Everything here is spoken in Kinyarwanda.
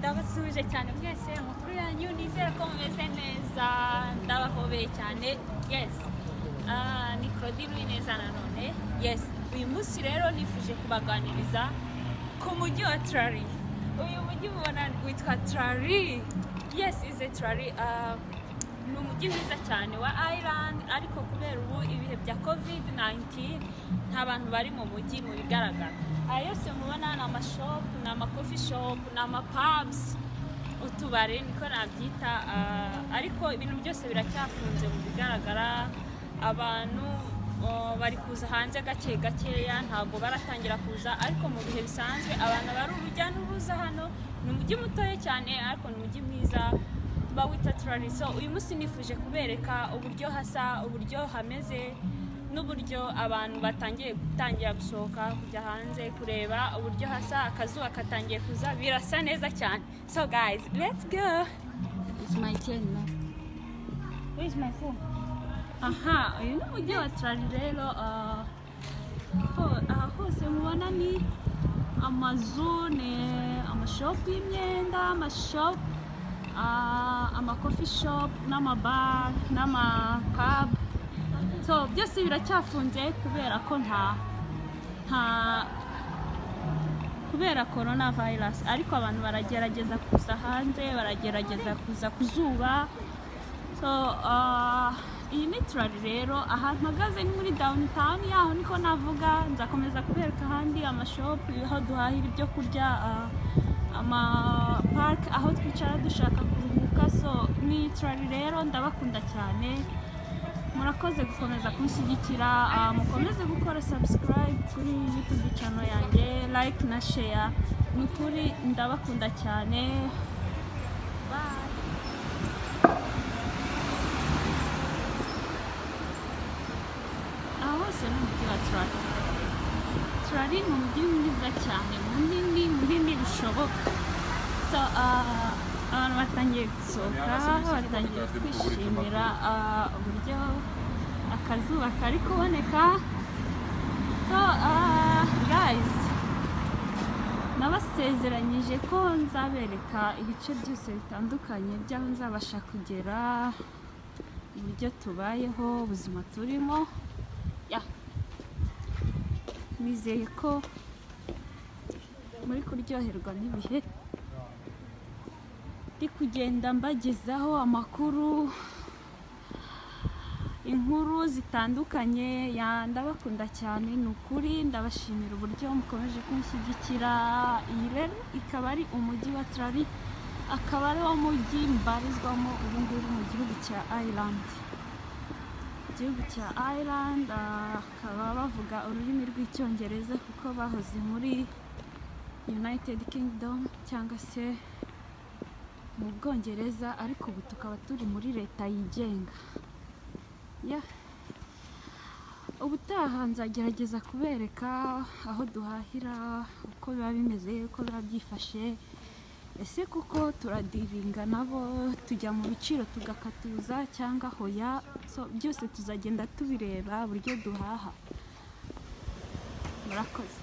ndabasuje cyane mwese amakuru yanyu nizera ko mumeze neza ndabahobeye cyane. Yes, ni Claudine Uwineza nanone. Yes, uyu munsi rero nifuje kubaganiriza ku mujyi wa Trari. Uyu mujyi mubona witwa Trari. Yes, is a Trari. Ni umujyi mwiza cyane wa Ireland, ariko kubera ubu ibihe bya COVID-19 nta bantu bari mu mujyi mu bigaragara. Yose mubona ni amashop, ni amacoffee shop, ni amapubs, utubare niko nabyita, ariko ibintu byose biracyafunze mu bigaragara. Abantu bari kuza hanze gake gakeya, ntabwo baratangira kuza, ariko mu bihe bisanzwe abantu bari urujya n'uruza hano. Ni umujyi mutoya cyane ariko ni umujyi mwiza bawita Trari. So uyu munsi nifuje kubereka uburyo hasa, uburyo hameze, n'uburyo abantu gutangira gusohoka kujya hanze kureba uburyo hasa. Akazuba katangiye kuza, birasa neza cyane. So guys, let's go. It's my turn now. Where is my phone? Uyu ni umujyi wa Trari rero. Hose mubona ni amazu, ni amashopu y'imyenda, amashopu, amacoffee shop, n'amabar, n'amapub. So byose biracyafunze kubera ko kubera coronavirus, ariko abantu baragerageza kuza hanze, baragerageza kuza ku zuba. So iyi ni Trari rero. Ahantu mpagaze ni muri downtown yaho, niko navuga. Nzakomeza kubereka ahandi amashop, aho duhahira ibyo kurya, amapark, aho twicara dushaka kuruhuka. So ni Trari rero, ndabakunda cyane. Murakoze gukomeza kunshyigikira, mukomeze gukora subscribe kuri YouTube channel yanjye, like na share. Ni ukuri ndabakunda cyane. Bye. Hose ni umujyi wa Trari. Trari ni umujyi mwiza cyane, munini bishoboka. So abantu batangiye gusohoka, batangiye kwishimira uburyo akazuba kari kuboneka. So guys, nabasezeranyije ko nzabereka ibice byose bitandukanye by'aho nzabasha kugera, uburyo tubayeho, ubuzima turimo. Nizeye ko muri kuryoherwa n'ibihe ndi kugenda mbagezaho amakuru, inkuru zitandukanye. Ndabakunda cyane, ni ukuri ndabashimira uburyo mukomeje kunshyigikira. Iyi rero ikaba ari umujyi wa Trari, akaba ari wo mujyi mbarizwamo ubu ngubu mu gihugu cya Ireland. Igihugu cya Ireland, akaba bavuga ururimi rw'icyongereza kuko bahoze muri United Kingdom cyangwa se mu Bwongereza, ariko ubu tukaba turi muri leta yigenga. Ubutaha nzagerageza kubereka aho duhahira, uko biba bimeze, uko biba byifashe. Ese kuko turadiringa nabo, tujya mu biciro tugakatuza cyangwa hoya? So byose tuzagenda tubireba uburyo duhaha. Murakoze.